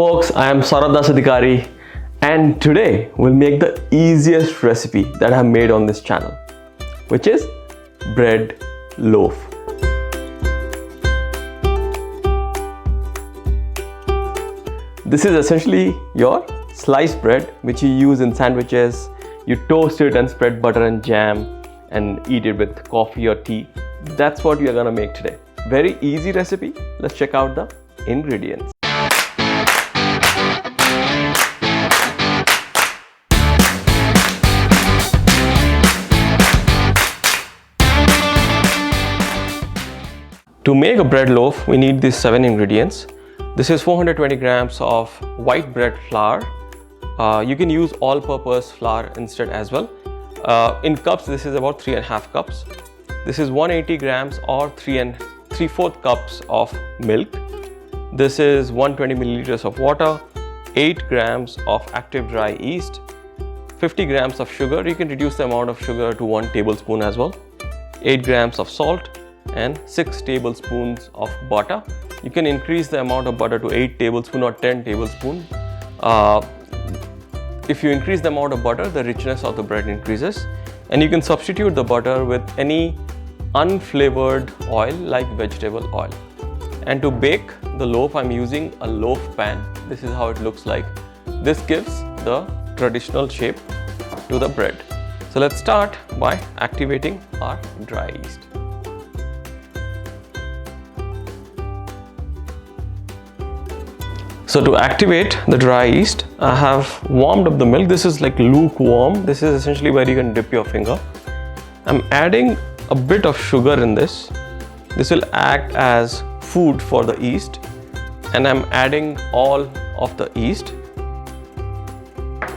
folks, I am Saradha Sadikari and today we'll make the easiest recipe that I have made on this channel, which is bread loaf. This is essentially your sliced bread which you use in sandwiches. You toast it and spread butter and jam and eat it with coffee or tea. That's what we are gonna make today. Very easy recipe. Let's check out the ingredients. To make a bread loaf, we need these 7 ingredients. This is 420 grams of white bread flour. You can use all-purpose flour instead as well. In cups, this is about 3.5 cups. This is 180 grams or 3/4 cups of milk. This is 120 milliliters of water, 8 grams of active dry yeast, 50 grams of sugar. You can reduce the amount of sugar to 1 tablespoon as well, 8 grams of salt, and 6 tablespoons of butter. You can increase the amount of butter to 8 tablespoons or 10 tablespoons. If you increase the amount of butter, the richness of the bread increases, and you can substitute the butter with any unflavored oil like vegetable oil. And to bake the loaf, I'm using a loaf pan. This is how it looks like. This gives the traditional shape to the bread. So let's start by activating our dry yeast. So to activate the dry yeast, I have warmed up the milk. This is like lukewarm. This is essentially where you can dip your finger. I'm adding a bit of sugar in this. This will act as food for the yeast, and I'm adding all of the yeast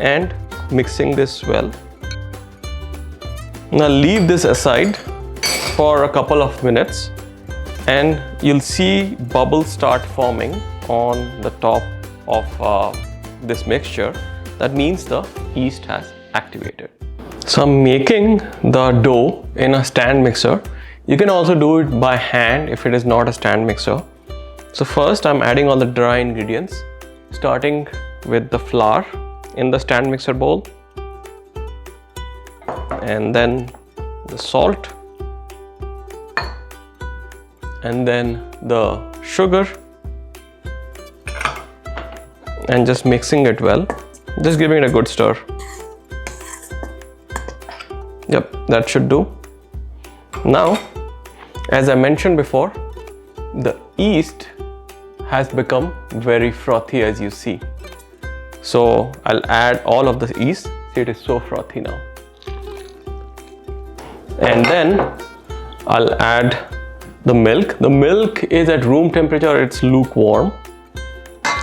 and mixing this well. Now leave this aside for a couple of minutes and you'll see bubbles start forming on the top of this mixture. That means the yeast has activated. So I'm making the dough in a stand mixer. You can also do it by hand if it is not a stand mixer. So first I'm adding all the dry ingredients, starting with the flour in the stand mixer bowl, and then the salt, and then the sugar, and just mixing it well, just giving it a good stir. Yep, that should do. Now, as I mentioned before, the yeast has become very frothy, as you see. So I'll add all of the yeast. See, it is so frothy now. And then I'll add the milk. The milk is at room temperature, it's lukewarm.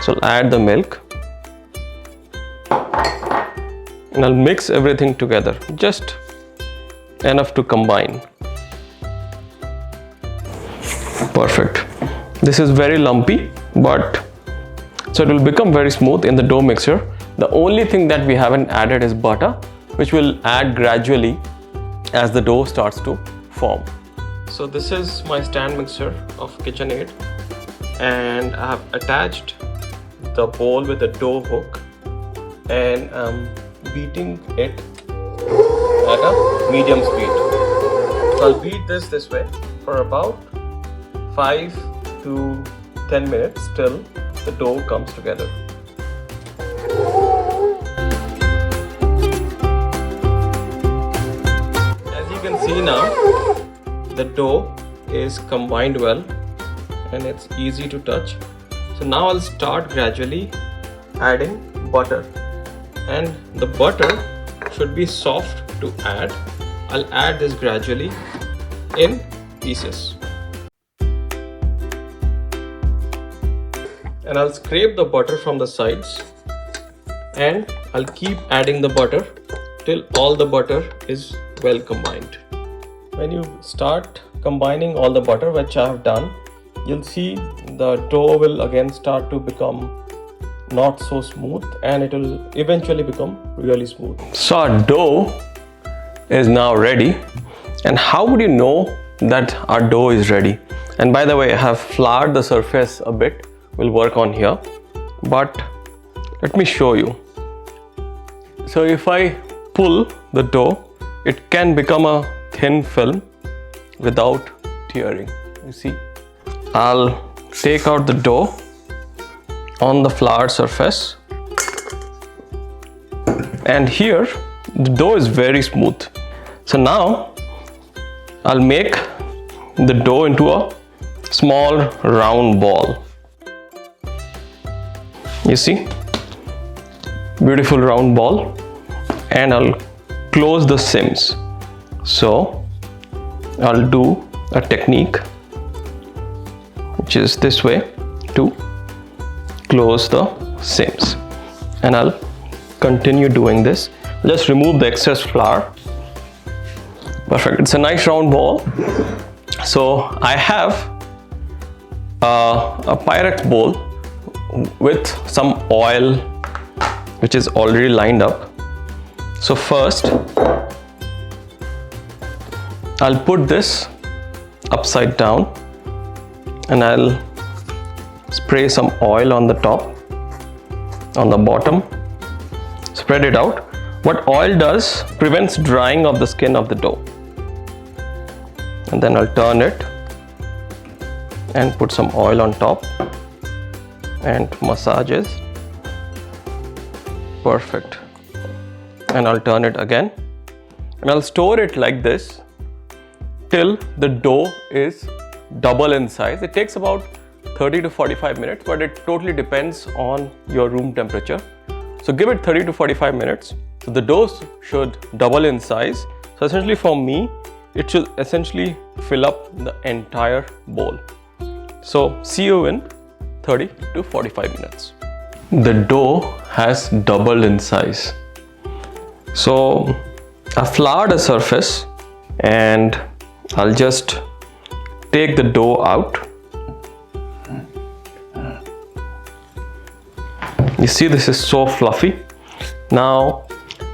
So I'll add the milk and I'll mix everything together, just enough to combine. Perfect. This is very lumpy, but so it will become very smooth in the dough mixture. The only thing that we haven't added is butter, which will add gradually as the dough starts to form. So this is my stand mixer of KitchenAid, and I have attached the bowl with a dough hook, and I'm beating it at a medium speed. So I'll beat this way for about 5 to 10 minutes till the dough comes together. As you can see now, the dough is combined well and it's easy to touch. So now I'll start gradually adding butter, and the butter should be soft to add. I'll add this gradually in pieces, and I'll scrape the butter from the sides, and I'll keep adding the butter till all the butter is well combined. When you start combining all the butter, which I have done, you'll see the dough will again start to become not so smooth, and it will eventually become really smooth. So our dough is now ready. And how would you know that our dough is ready? And by the way, I have floured the surface a bit. We'll work on here, but Let me show you. So if I pull the dough, it can become a thin film without tearing. You see, I'll take out the dough on the flour surface, and here the dough is very smooth. So now I'll make the dough into a small round ball. You see, beautiful round ball, and I'll close the seams. So I'll do a technique which is this way to close the seams, and I'll continue doing this. Just remove the excess flour. Perfect. It's a nice round ball. So I have a Pyrex bowl with some oil which is already lined up. So first I'll put this upside down, and I'll spray some oil on the top, on the bottom, spread it out. What oil does, prevents drying of the skin of the dough. And then I'll turn it and put some oil on top and massage it. Perfect. And I'll turn it again, and I'll store it like this till the dough is double in size. It takes about 30 to 45 minutes, but it totally depends on your room temperature. So give it 30 to 45 minutes. So the dough should double in size. So essentially for me, it should essentially fill up the entire bowl. So see you in 30 to 45 minutes. The dough has doubled in size. So I floured a surface, and I'll just take the dough out. You see, this is so fluffy. Now,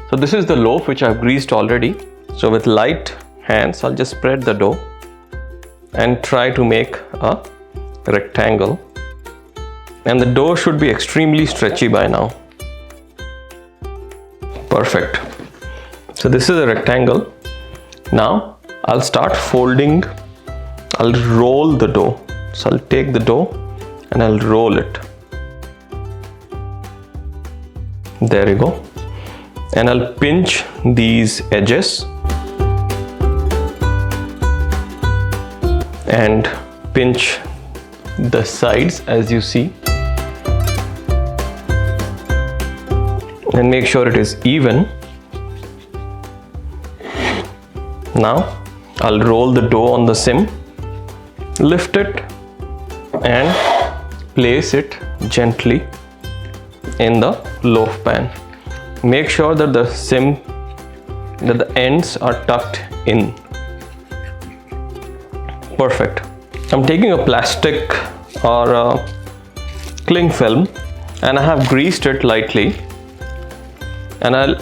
so this is the loaf which I've greased already. So with light hands, I'll just spread the dough and try to make a rectangle. And the dough should be extremely stretchy by now. Perfect. So this is a rectangle. Now I'll start folding. I'll roll the dough. So I'll take the dough and I'll roll it. There you go. And I'll pinch these edges and pinch the sides, as you see, and make sure it is even. Now I'll roll the dough on the seam, lift it and place it gently in the loaf pan. Make sure that the ends are tucked in. Perfect. I'm taking a plastic or a cling film, and I have greased it lightly, and I'll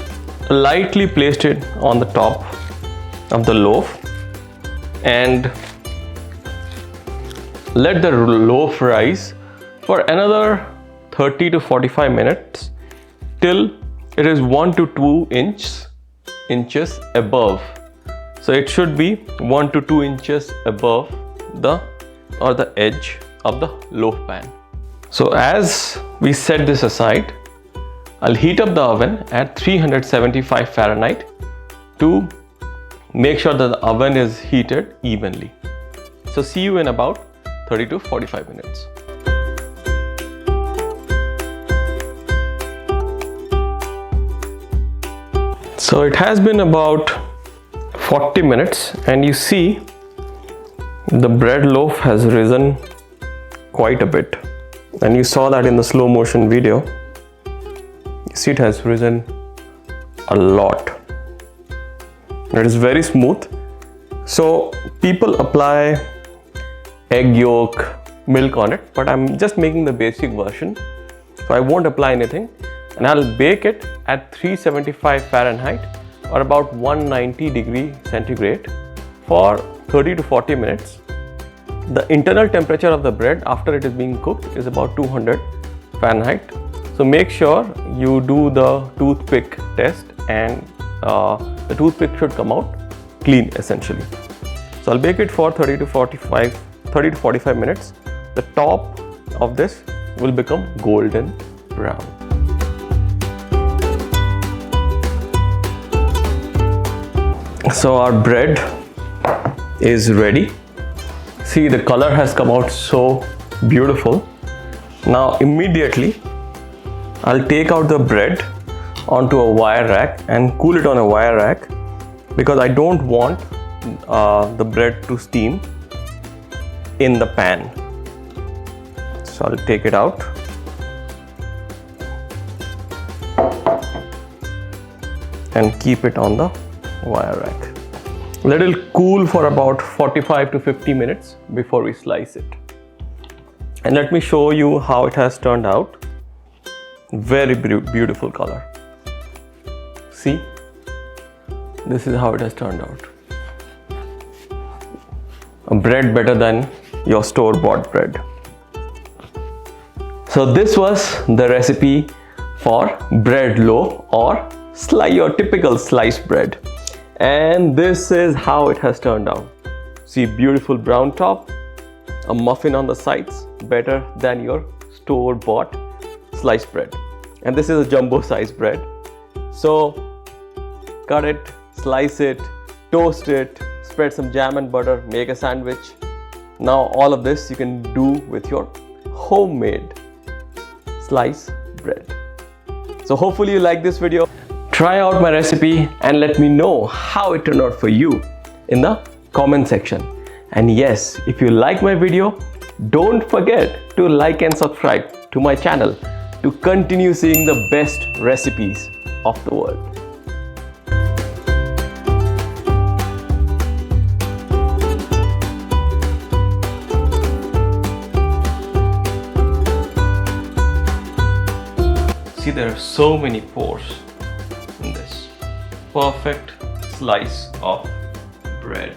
lightly placed it on the top of the loaf and let the loaf rise for another 30 to 45 minutes till it is 1 to 2 inches above. So it should be 1 to 2 inches above the edge of the loaf pan. So as we set this aside, I'll heat up the oven at 375 Fahrenheit to make sure that the oven is heated evenly. So see you in about 30 to 45 minutes. So it has been about 40 minutes, and you see the bread loaf has risen quite a bit, and you saw that in the slow motion video. You see it has risen a lot. It is very smooth. So people apply egg yolk, milk on it, but I'm just making the basic version, so I won't apply anything, and I'll bake it at 375 Fahrenheit or about 190 degree centigrade for 30 to 40 minutes. The internal temperature of the bread after it is being cooked is about 200 Fahrenheit. So make sure you do the toothpick test, and the toothpick should come out clean essentially. So I'll bake it for 30 to 45 minutes. The top of this will become golden brown. So our bread is ready. See, the color has come out so beautiful. Now immediately I'll take out the bread onto a wire rack and cool it on a wire rack, because I don't want the bread to steam in the pan. So I'll take it out. And keep it on the wire rack. Let it cool for about 45 to 50 minutes before we slice it. And let me show you how it has turned out. Very beautiful color. See, this is how it has turned out. A bread better than your store-bought bread. So this was the recipe for bread loaf or your typical sliced bread. And this is how it has turned out. See, beautiful brown top, a muffin on the sides, better than your store-bought sliced bread. And this is a jumbo size bread. So cut it, slice it, toast it, spread some jam and butter, make a sandwich. Now all of this you can do with your homemade sliced bread. So hopefully you like this video. Try out my recipe and let me know how it turned out for you in the comment section. And yes, if you like my video, don't forget to like and subscribe to my channel to continue seeing the best recipes of the world. See, there are so many pores in this. Perfect slice of bread.